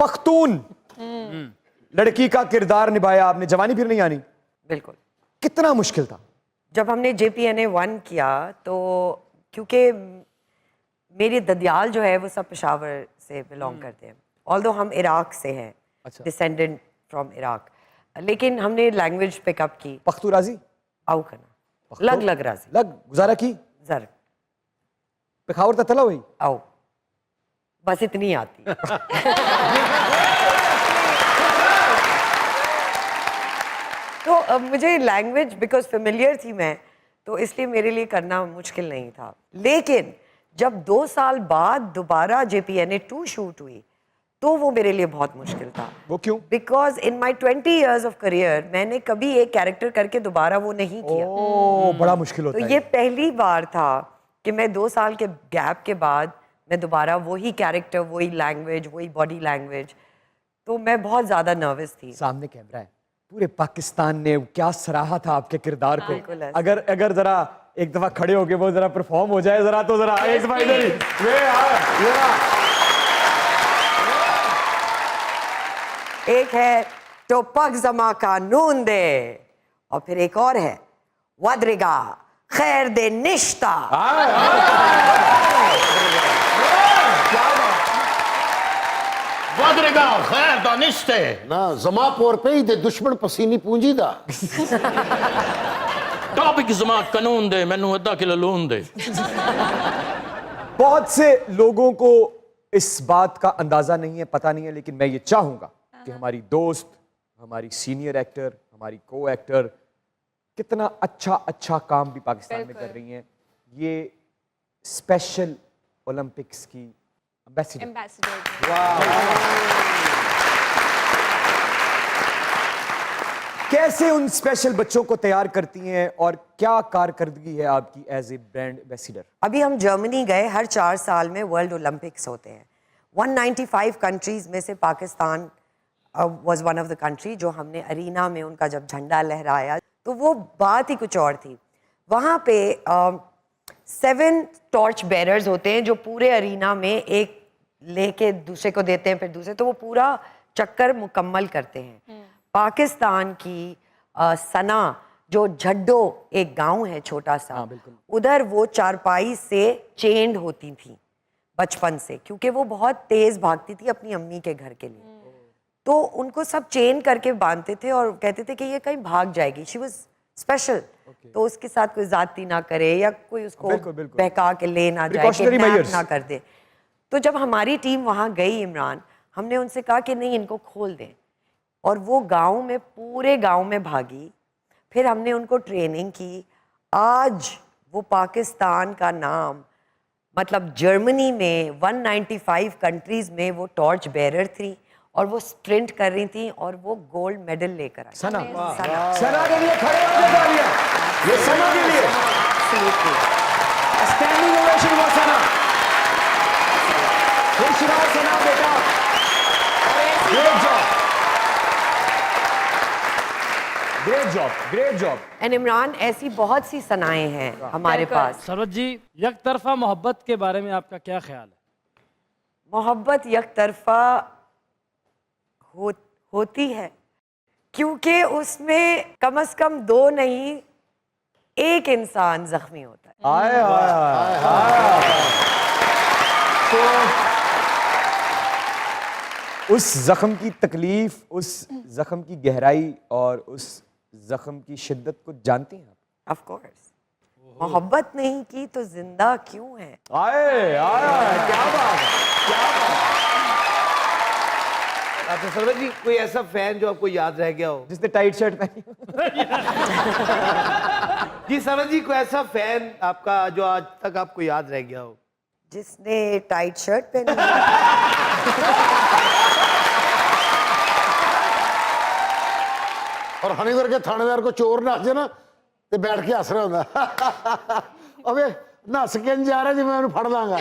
पख्तून लड़की का किरदार निभाया आपने, जवानी फिर नहीं आनी। बिल्कुल। कितना मुश्किल था? जब हमने JPNA 1 किया तो क्योंकि मेरी ददियाल जो है वो सब पेशावर से बिलोंग करते हैं, ऑल्दो हम इराक से हैं, डिसेंडेंट फ्रॉम इराक, लेकिन हमने लैंग्वेज पिकअप की। पख्तू राजी आओ करना लग राजी लग गुजारा की जर पेखावर तला हुई आओ, बस इतनी आती। तो मुझे लैंग्वेज बिकॉज फेमिलियर थी मैं, तो इसलिए मेरे लिए करना मुश्किल नहीं था। लेकिन जब 2 साल बाद दोबारा JPNA 2 शूट हुई तो वो मेरे लिए बहुत मुश्किल था। वो क्यों? Because in my 20 years of career मैंने कभी एक कैरेक्टर करके दोबारा वो नहीं किया। बड़ा मुश्किल होता तो है। ये पहली बार था कि मैं 2 साल के गैप के बाद मैं दोबारा वही कैरेक्टर, वही लैंग्वेज, वही बॉडी लैंग्वेज, तो मैं बहुत ज़्यादा नर्वस थी। सामने कैमरा है, पूरे पाकिस्तान ने क्या सराहा था आपके किरदार को। बिल्कुल ऐसा। अगर जरा एक दफा खड़े होके वो जरा परफॉर्म हो जाए जरा, तो जरा एक दफा इधर ही एक है तो पग जमा कानून दे, और फिर एक और है वदरिगा खैर दे निश्ता। वदरिगा खैर दा निश्ते ना जमा पोर पे ही दे दुश्मन पसीनी पूंजी दा। टॉपिक जमा कानून दे मैनू अद्धा किलो लून दे। बहुत से लोगों को इस बात का अंदाजा नहीं है, पता नहीं है, लेकिन मैं ये चाहूंगा कि हमारी दोस्त, हमारी सीनियर एक्टर, हमारी को एक्टर कितना अच्छा काम भी पाकिस्तान में कर रही हैं। ये स्पेशल ओलंपिक्स की एम्बेसडर। कैसे उन स्पेशल बच्चों को तैयार करती हैं और क्या कारकर्दगी है आपकी एज ए ब्रांड एम्बेसडर? अभी हम जर्मनी गए, हर 4 साल में वर्ल्ड ओलंपिक्स होते हैं। 195 कंट्रीज में से Pakistan was one of the country जो हमने अरीना में उनका जब झंडा लहराया तो वो बात ही कुछ और थी। वहाँ पे 7 टॉर्च बेरर्स होते हैं जो पूरे अरीना में एक लेके दूसरे को देते हैं, फिर दूसरे, तो वो पूरा चक्कर मुकम्मल करते हैं। पाकिस्तान की सना जो झड्डो एक गांव है छोटा सा, उधर वो चारपाई से चेंड होती थी बचपन से, क्योंकि वो बहुत तेज भागती थी अपनी अम्मी के घर के लिए, तो उनको सब चेन करके बांधते थे और कहते थे कि ये कहीं भाग जाएगी, शी वाज स्पेशल, तो उसके साथ कोई जाती ना करे या कोई उसको बहका के ले ना जाए, किडनैप ना कर दे। तो जब हमारी टीम वहाँ गई इमरान, हमने उनसे कहा कि नहीं इनको खोल दें, और वो गांव में पूरे गांव में भागी। फिर हमने उनको ट्रेनिंग की। आज वो पाकिस्तान का नाम, मतलब जर्मनी में 195 कंट्रीज में वो टॉर्च बेरर थी और वो स्प्रिंट कर रही थी और वो गोल्ड मेडल लेकर आई। सना के लिए खड़े हो जाओ तालियां, ये सना के लिए स्टैंडिंग ओवेशन हुआ। सना खुशहाल सना बेटा, great job, great job, great job. And Imran, ऐसी बहुत सी सनाएं हैं हमारे पास। सरवत जी, एक तरफा मोहब्बत के बारे में आपका क्या ख्याल है? मोहब्बत एक तरफा होती है क्योंकि उसमें कम से कम 2 नहीं 1 इंसान जख्मी होता है। आए आए आए। तो उस जख्म की तकलीफ, उस जख्म की गहराई और उस जख्म की शिद्दत को जानती हैं आप? Of course. मोहब्बत नहीं की तो जिंदा क्यों है? आए आए, क्या बात है, क्या बात है। अच्छा सरवत जी, कोई ऐसा फैन जो आपको याद रह गया हो जिसने टाइट शर्ट पहनी? जी सरवत जी, कोई ऐसा फैन आपका जो आज तक आपको याद रह गया हो? जिसने टाइट शर्ट पहनी? और हनीगर के थानेदार को चोर ना आजे ना ते बैठ के हस रहा होंदा। अबे नस के जा रहा जी, मैं उन्हें फड़ लांगा।